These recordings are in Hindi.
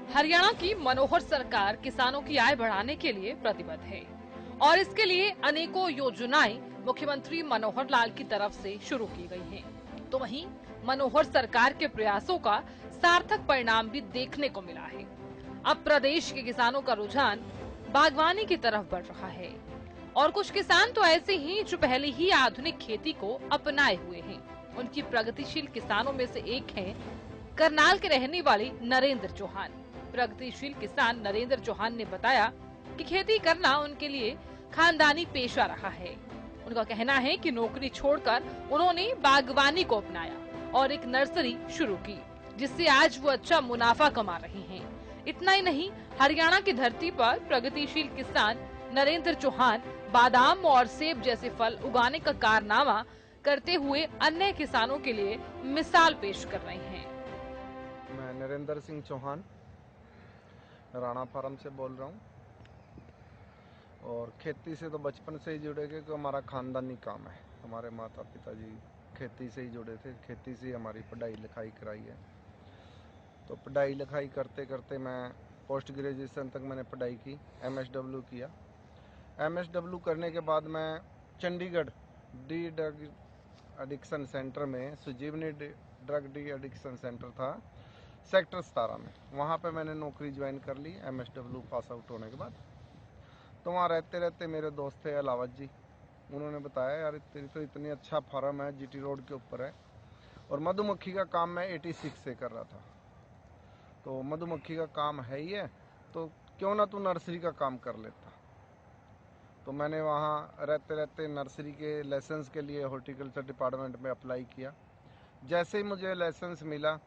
हरियाणा की मनोहर सरकार किसानों की आय बढ़ाने के लिए प्रतिबद्ध है और इसके लिए अनेकों योजनाएं मुख्यमंत्री मनोहर लाल की तरफ से शुरू की गई हैं। तो वहीं मनोहर सरकार के प्रयासों का सार्थक परिणाम भी देखने को मिला है। अब प्रदेश के किसानों का रुझान बागवानी की तरफ बढ़ रहा है और कुछ किसान तो ऐसे ही जो पहले ही आधुनिक खेती को अपनाए हुए हैं। उनकी प्रगतिशील किसानों में से एक हैं करनाल के रहने वाले नरेंद्र चौहान। प्रगतिशील किसान नरेंद्र चौहान ने बताया कि खेती करना उनके लिए खानदानी पेशा रहा है। उनका कहना है कि नौकरी छोड़कर उन्होंने बागवानी को अपनाया और एक नर्सरी शुरू की, जिससे आज वो अच्छा मुनाफा कमा रहे हैं। इतना ही नहीं, हरियाणा की धरती पर प्रगतिशील किसान नरेंद्र चौहान बादाम और सेब जैसे फल उगाने का कारनामा करते हुए अन्य किसानों के लिए मिसाल पेश कर रहे हैं। मैं नरेंद्र सिंह चौहान राणा फार्म से बोल रहा हूँ और खेती से तो बचपन से ही जुड़े क्योंकि हमारा खानदानी काम है। हमारे माता पिताजी खेती से ही जुड़े थे, खेती से ही हमारी पढ़ाई लिखाई कराई है। तो पढ़ाई लिखाई करते करते मैं पोस्ट ग्रेजुएशन तक मैंने पढ़ाई की, MSW किया। MSW करने के बाद मैं Chandigarh D drug addiction centre में, सुजीवनी ड्रग डी एडिक्शन सेंटर था सेक्टर 17 में, वहाँ पे मैंने नौकरी ज्वाइन कर ली MSW पास आउट होने के बाद। तो वहाँ रहते रहते मेरे दोस्त थे अलावत जी, उन्होंने बताया यार तेरी तो इतनी अच्छा फार्म है, GT रोड के ऊपर है और मधुमक्खी का काम मैं 86 से कर रहा था। तो मधुमक्खी का काम है ही है तो क्यों ना तू नर्सरी का काम कर लेता। तो मैंने वहाँ रहते रहते नर्सरी के लाइसेंस के लिए हॉर्टिकल्चर डिपार्टमेंट में अप्लाई किया। जैसे ही मुझे लाइसेंस मिला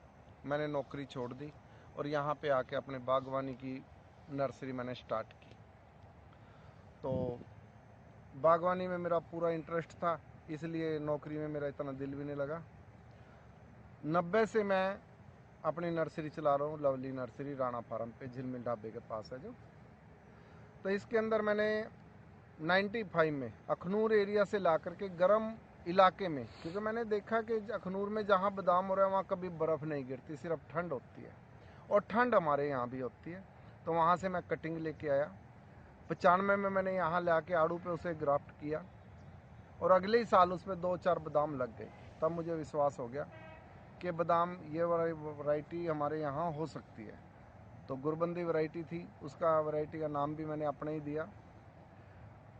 मैंने नौकरी छोड़ दी और यहाँ पे आके अपने बागवानी की नर्सरी मैंने स्टार्ट की। तो बागवानी में मेरा पूरा इंटरेस्ट था, इसलिए नौकरी में मेरा इतना दिल भी नहीं लगा। 90 से मैं अपनी नर्सरी चला रहा हूँ, लवली नर्सरी राणा फार्म पे, झिलमिल ढाबे के पास है जो। तो इसके अंदर मैंने 95 में अखनूर एरिया से ला करके गर्म इलाके में, क्योंकि मैंने देखा कि अखनूर में जहाँ बादाम हो रहा है वहाँ कभी बर्फ़ नहीं गिरती, सिर्फ ठंड होती है और ठंड हमारे यहाँ भी होती है। तो वहाँ से मैं कटिंग लेके आया। 95 में मैंने यहाँ ला के आड़ू पे उसे ग्राफ्ट किया और अगले ही साल उसमें 2-4 बादाम लग गए। तब मुझे विश्वास हो गया कि बादाम ये वैरायटी हमारे यहाँ हो सकती है। तो गुरबंदी वैरायटी थी, उसका वैरायटी का नाम भी मैंने अपने ही दिया,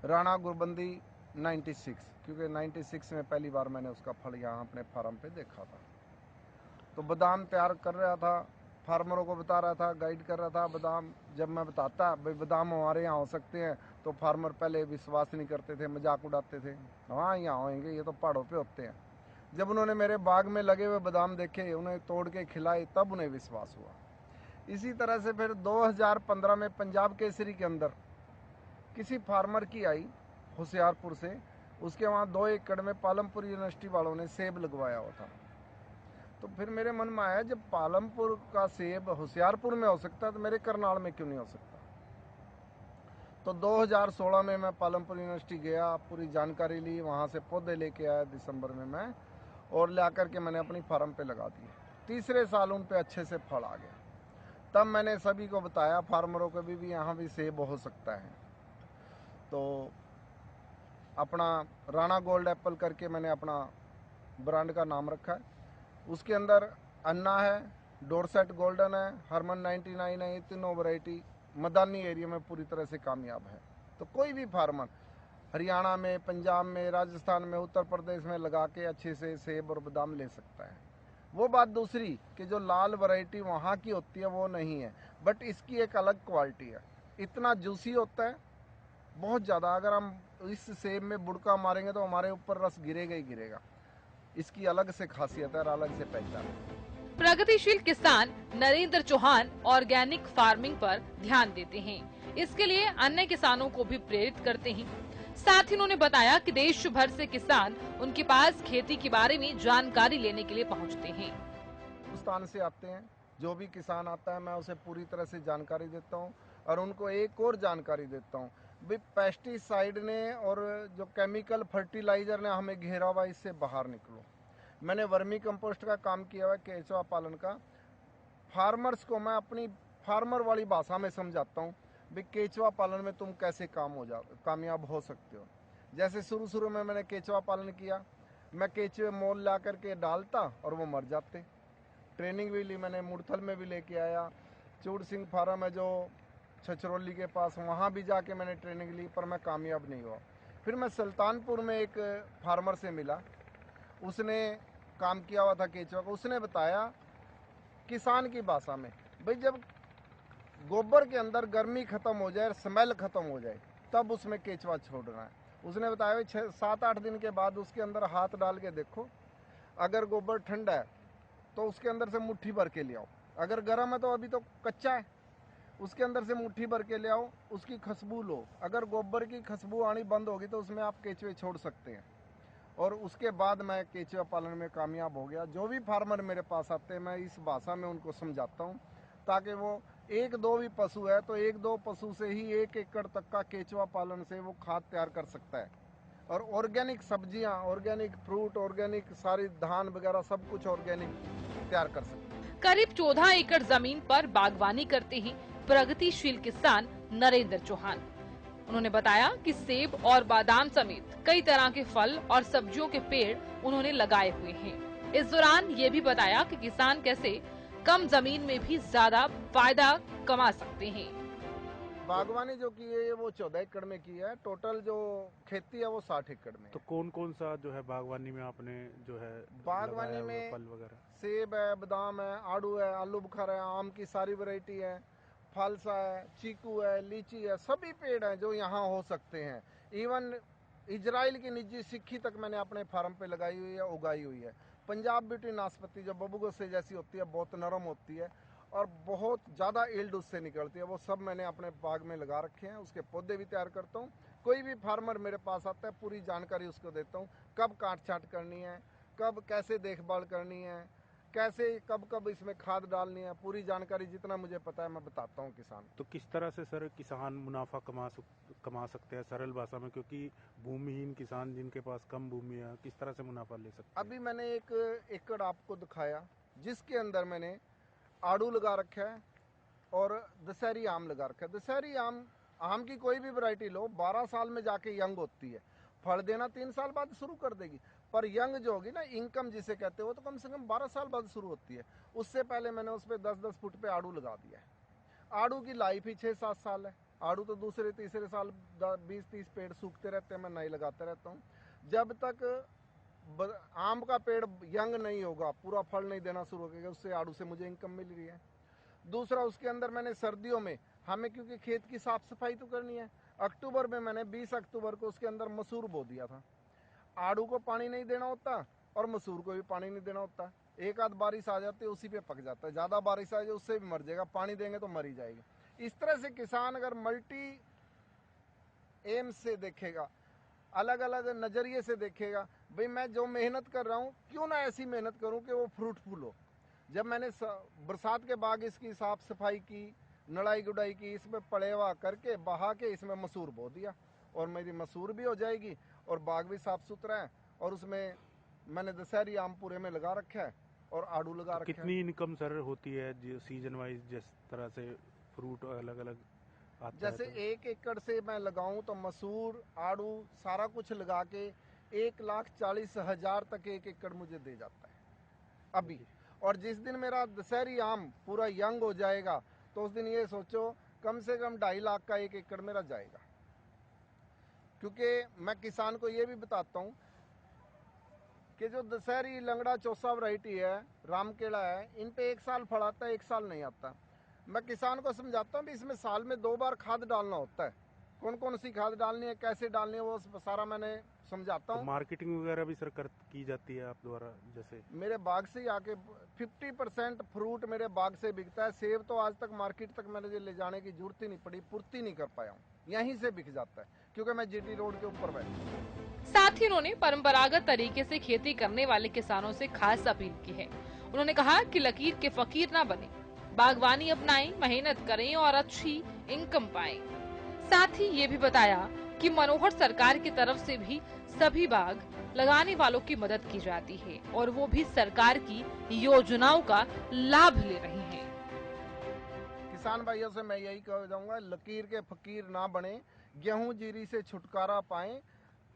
राणा गुरबंदी 96, क्योंकि 96 में पहली बार मैंने उसका फल यहाँ अपने फार्म पे देखा था। तो बादाम तैयार कर रहा था, फार्मरों को बता रहा था, गाइड कर रहा था। बादाम जब मैं बताता भाई बादाम हमारे यहाँ हो सकते हैं तो फार्मर पहले विश्वास नहीं करते थे, मजाक उड़ाते थे, हाँ यहाँ होंगे, ये तो पहाड़ों पे होते हैं। जब उन्होंने मेरे बाग में लगे हुए बादाम देखे, उन्हें तोड़ के खिलाए, तब उन्हें विश्वास हुआ। इसी तरह से फिर 2015 में पंजाब केसरी के अंदर किसी फार्मर की आई होशियारपुर से, उसके वहाँ 2 एकड़ में पालमपुर यूनिवर्सिटी वालों ने सेब लगवाया हुआ था। तो फिर मेरे मन में आया जब पालमपुर का सेब होशियारपुर में हो सकता है तो मेरे करनाल में क्यों नहीं हो सकता। तो 2016 में मैं पालमपुर यूनिवर्सिटी गया, पूरी जानकारी ली, वहाँ से पौधे लेके आया दिसंबर में मैं, और ला करके मैंने अपनी फार्म पे लगा दिए। तीसरे साल उन पे अच्छे से फल आ गया। तब मैंने सभी को बताया, फार्मरों को भी यहाँ भी सेब हो सकता है। तो अपना राणा गोल्ड एप्पल करके मैंने अपना ब्रांड का नाम रखा है। उसके अंदर अन्ना है, डोरसेट गोल्डन है, हरमन 99 है, ये तीनों वैरायटी मैदानी एरिया में पूरी तरह से कामयाब है। तो कोई भी फार्मर हरियाणा में, पंजाब में, राजस्थान में, उत्तर प्रदेश में लगा के अच्छे से सेब और बादाम ले सकता है। वो बात दूसरी कि जो लाल वैरायटी वहाँ की होती है वो नहीं है, बट इसकी एक अलग क्वालिटी है। इतना जूसी होता है बहुत ज़्यादा, अगर हम इस सेब में बुड़का मारेंगे तो हमारे ऊपर रस गिरेगा ही गिरेगा। इसकी अलग से खासियत है और अलग से पहचान है। प्रगतिशील किसान नरेंद्र चौहान ऑर्गेनिक फार्मिंग पर ध्यान देते हैं। इसके लिए अन्य किसानों को भी प्रेरित करते हैं। साथ ही उन्होंने बताया कि देश भर से किसान उनके पास खेती के बारे में जानकारी लेने के लिए पहुंचते हैं। हिंदुस्तान से आते हैं, जो भी किसान आता है मैं उसे पूरी तरह से जानकारी देता हूँ और उनको एक और जानकारी देता हूँ भी पेस्टिसाइड ने और जो केमिकल फर्टिलाइजर ने हमें घेरा हुआ, इससे बाहर निकलो। मैंने वर्मी कंपोस्ट का काम किया हुआ है, केचुआ पालन का। फार्मर्स को मैं अपनी फार्मर वाली भाषा में समझाता हूँ भी केचुआ पालन में तुम कैसे कामयाब हो सकते हो। जैसे शुरू में मैंने केचुआ पालन किया, मैं केचुए मोल ला करके डालता और वो मर जाते। ट्रेनिंग भी ली मैंने, मुड़थल में भी लेके आया, चूड़ सिंह फार्म है जो छछरौली के पास, वहाँ भी जाके मैंने ट्रेनिंग ली, पर मैं कामयाब नहीं हुआ। फिर मैं सुल्तानपुर में एक फार्मर से मिला, उसने काम किया हुआ था केचुआ का। उसने बताया किसान की भाषा में, भाई जब गोबर के अंदर गर्मी खत्म हो जाए, स्मेल खत्म हो जाए, तब उसमें केचुआ छोड़ना है। उसने बताया 6-7-8 दिन के बाद उसके अंदर हाथ डाल के देखो, अगर गोबर ठंडा है तो उसके अंदर से मुट्ठी भर के ले आओ, अगर गर्म है तो अभी तो कच्चा है, उसके अंदर से मुट्ठी भर के ले आओ, उसकी खुशबू लो। अगर गोबर की खुशबू आनी बंद होगी तो उसमें आप केचुए छोड़ सकते हैं। और उसके बाद मैं केचुआ पालन में कामयाब हो गया। जो भी फार्मर मेरे पास आते हैं मैं इस भाषा में उनको समझाता हूँ, ताकि वो 1-2 भी पशु है तो 1-2 पशु से ही 1 एकड़ तक का केचुआ पालन से वो खाद तैयार कर सकता है। और ऑर्गेनिक सब्जियां, ऑर्गेनिक फ्रूट, ऑर्गेनिक सारी धान वगैरह सब कुछ ऑर्गेनिक तैयार कर सकते हैं। करीब 14 एकड़ जमीन पर बागवानी करते हैं प्रगतिशील किसान नरेंद्र चौहान। उन्होंने बताया कि सेब और बादाम समेत कई तरह के फल और सब्जियों के पेड़ उन्होंने लगाए हुए हैं। इस दौरान ये भी बताया कि किसान कैसे कम जमीन में भी ज्यादा फायदा कमा सकते हैं। बागवानी जो की है वो 14 एकड़ में की है, टोटल जो खेती है वो 60 एकड़ में। तो कौन कौन सा जो है बागवानी में आपने जो है बागवानी में फल वगैरह? सेब है, बादाम है, आड़ू है, आलू बुखारा है, आम की सारी वैरायटी है, फलसा है, चीकू है, लीची है, सभी पेड़ हैं जो यहाँ हो सकते हैं। इवन इजराइल की निजी सिक्की तक मैंने अपने फार्म पे लगाई हुई है, उगाई हुई है। पंजाब ब्यूटी नाशपाती जो बबूगोसे जैसी होती है, बहुत नरम होती है और बहुत ज़्यादा ईल्ड उससे निकलती है, वो सब मैंने अपने बाग में लगा रखे हैं। उसके पौधे भी तैयार करता हूँ। कोई भी फार्मर मेरे पास आता है पूरी जानकारी उसको देता हूँ, कब काट छांट करनी है, कब कैसे देखभाल करनी है, कैसे कब कब इसमें खाद डालनी है, पूरी जानकारी जितना मुझे पता है मैं बताता हूँ किसान। तो किस तरह से सर किसान मुनाफा कमा सकते हैं सरल भाषा में, क्योंकि भूमिहीन किसान जिनके पास कम भूमि है किस तरह से मुनाफा ले सकते हैं? अभी मैंने 1 एकड़ आपको दिखाया जिसके अंदर मैंने आड़ू लगा रखा है और दशहरी आम लगा रखा है। दशहरी आम की कोई भी वैरायटी लो 12 साल में जाके यंग होती है, फल देना 3 साल बाद शुरू कर देगी, पर यंग जो होगी ना, इनकम जिसे कहते हो, तो कम से कम 12 साल बाद शुरू होती है। उससे पहले मैंने उस पर 10-10 फुट पे आड़ू लगा दिया है। आड़ू की लाइफ ही 6-7 साल है। आड़ू तो दूसरे तीसरे साल 20-30 पेड़ सूखते रहते हैं, मैं नए लगाते रहता हूँ। जब तक आम का पेड़ यंग नहीं होगा, पूरा फल नहीं देना शुरू होगा, उससे आड़ू से मुझे इनकम मिल रही है। दूसरा, उसके अंदर मैंने सर्दियों में हमें क्योंकि खेत की साफ सफाई तो करनी है, अक्टूबर में मैंने 20 अक्टूबर को उसके अंदर मसूर बो दिया था। आड़ू को पानी नहीं देना होता और मसूर को भी पानी नहीं देना होता। एक आध बारिश आ जाती है उसी पे पक जाता है, ज़्यादा बारिश आ जाए उससे भी मर जाएगा, पानी देंगे तो मर ही जाएगी। इस तरह से किसान अगर मल्टी एम से देखेगा, अलग अलग नज़रिए से देखेगा, भाई मैं जो मेहनत कर रहा हूँ क्यों ना ऐसी मेहनत करूँ कि वो फ्रूटफुल हो। जब मैंने बरसात के बाद इसकी साफ सफाई की, नड़ाई गुड़ाई की, इसमें पड़ेवा करके बहा के इसमें मसूर बो दिया और मेरी मसूर भी हो जाएगी और बाग भी साफ सुथरा है। और उसमें मैंने दशहरी आम पूरे में लगा रखा है और आड़ू लगा रखा है। कितनी इनकम सर होती है सीजन वाइज, जिस तरह से फ्रूट अलग अलग आता जैसे है? तो 1 एकड़ से मैं लगाऊं तो मसूर, आड़ू सारा कुछ लगा के 1,40,000 तक 1 एकड़ मुझे दे जाता है अभी। और जिस दिन मेरा दशहरी आम पूरा यंग हो जाएगा तो उस दिन ये सोचो कम से कम 2.5 लाख का 1 एकड़ मेरा जाएगा। क्योंकि मैं किसान को ये भी बताता हूँ कि जो दशहरी, लंगड़ा, चौसा वैरायटी है, रामकेला है, इन पे 1 साल फल आता है, 1 साल नहीं आता। मैं किसान को समझाता हूँ भी इसमें साल में 2 बार खाद डालना होता है, कौन कौन सी खाद डालनी है, कैसे डालनी है, वो सारा मैंने समझाता हूँ। तो मार्केटिंग वगैरह भी सर की जाती है आप द्वारा? जैसे मेरे बाग से ही आके 50% फ्रूट मेरे बाग से बिकता है। सेब तो आज तक मार्केट तक मैंने ले जाने की जरूरत ही नहीं पड़ी, पूर्ति नहीं कर पाया हूँ, यहीं से बिक जाता है क्योंकि मैं जीटी रोड के ऊपर बैठा। साथ ही उन्होंने परंपरागत तरीके से खेती करने वाले किसानों से खास अपील की है। उन्होंने कहा कि लकीर के फकीर ना बने, बागवानी अपनाएं, मेहनत करें और अच्छी इनकम पाएं। साथ ही ये भी बताया कि मनोहर सरकार की तरफ से भी सभी बाग लगाने वालों की मदद की जाती है और वो भी सरकार की योजनाओं का लाभ ले रहे हैं। किसान भाइयों से मैं यही कह जाऊंगा, लकीर के फकीर ना बने, गेहूं जीरी से छुटकारा पाएं,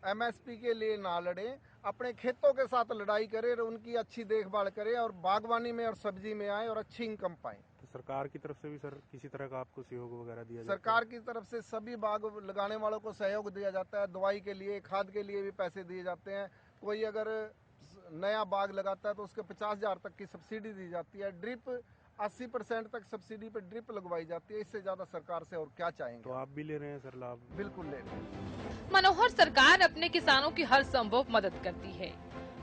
एमएसपी के लिए ना लड़ें, अपने खेतों के साथ लड़ाई करें और उनकी अच्छी देखभाल करें और बागवानी में और सब्जी में आए और अच्छी इनकम पाएं। तो सरकार की तरफ से भी सर किसी तरह का आपको सहयोग वगैरह दिया जाता है? सरकार की तरफ से सभी बाग लगाने वालों को सहयोग दिया जाता है, दवाई के लिए, खाद के लिए भी पैसे दिए जाते हैं। कोई अगर नया बाग लगाता है तो उसके 50,000 तक की सब्सिडी दी जाती है। ड्रिप 80% तक सब्सिडी पे ड्रिप लगवाई जाती है। इससे ज्यादा सरकार से और क्या चाहेंगे। तो आप भी ले रहे हैं सर लाभ? बिल्कुल ले रहे हैं। मनोहर सरकार अपने किसानों की हर संभव मदद करती है।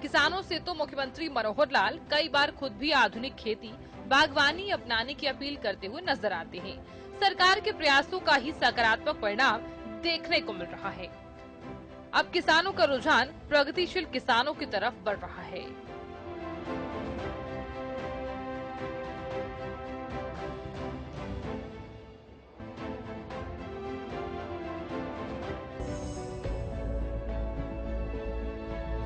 किसानों से तो मुख्यमंत्री मनोहर लाल कई बार खुद भी आधुनिक खेती, बागवानी अपनाने की अपील करते हुए नजर आते हैं। सरकार के प्रयासों का ही सकारात्मक परिणाम देखने को मिल रहा है। अब किसानों का रुझान प्रगतिशील किसानों की तरफ बढ़ रहा है।